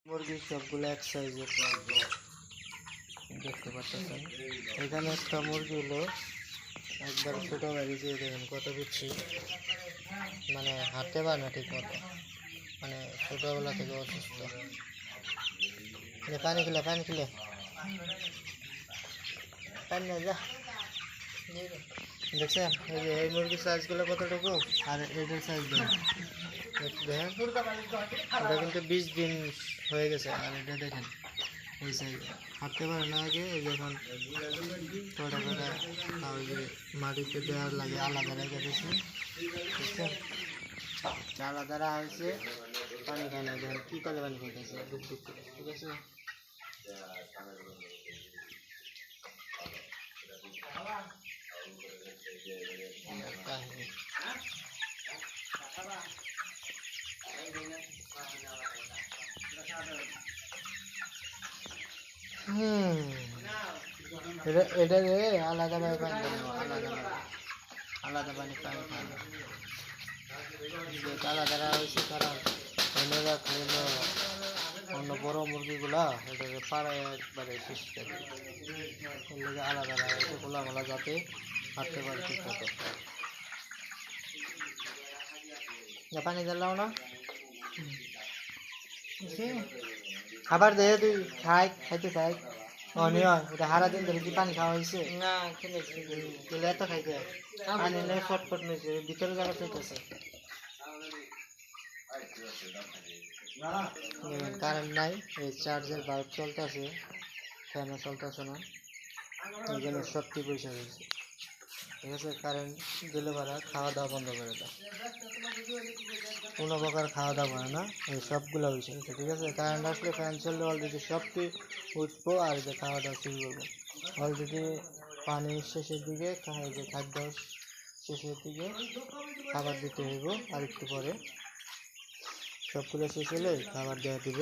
মুরগি সবগুলো এক সাইজের দেখতে পাচ্ছেন। এখানে একটা মুরগি হলো একবার ছোটো বেরিয়েছে, দেখেন কত পিচ্ছি, মানে হাঁটতে পারে না ঠিক মতো, মানে ছোটোবেলা থেকে অসুস্থ। পানি খেলে পানি না যা। দেখছেন এই যে এই মুরগির সাইজগুলো কতটুকু, আর এটার সাইজ দেখেন, এটা কিন্তু 20 দিন হয়ে গেছে। আর এটা দেখেন এই সাইজ, হাঁটতে পারে না আগে, এই যখন কটা ওই যে মাটিতে দেওয়ার লাগে আলাদা রেখে দিয়েছি, বুঝছেন, আলাদা রাখা হয়েছে। পানি খায় না, দেখেন কী করে পানি খাইতেছে ডুব ডুব করে, ঠিক আছে। এটা রে আলাদাভাবে পানি খাওয়া, আলাদা পানি খাওয়া আলাদা হয়েছে, কারণ এনে রাখলে অন্য বড় মুরগিগুলা এটাকে পাড়ায় একবারে শেষ করে, এর লেগে আলাদা হয়েছে খোলামেলা, যাতে হাঁটতে পারে ঠিক মতো। পানি দিলাও না, খাবার দে, তুই খাইতে খাই অনিয়, এটা হারা দিন ধরে কি পানি খাওয়া হয়েছে না, খেলে এত খাইতে পানি নেই, ফটফট নিয়েছে ভিতরে জায়গা চাইতেছে। কারেন্ট নাই, এই চার্জের বাল্ব চলতেছে, ফ্যানও চলতেছে না, এই জন্য সত্যি পয়সা হয়েছে, ঠিক আছে। কারেন্ট দিলে ভাড়া খাওয়া দাওয়া বন্ধ করে দাও, কোনো প্রকার খাওয়া দাওয়া করে না, এই সবগুলো হয়েছে, ঠিক আছে। কারেন্ট আসলে ফ্যান চললে অলরেডি সবটি উঠবো, আর যে খাওয়া দাওয়া শুরু করবো। অলরেডি পানির শেষের দিকে, যে খাদ্য শেষের দিকে খাবার দিতে হইব, আর একটু পরে সবগুলো শেষ হলে খাবার দেওয়া দিব।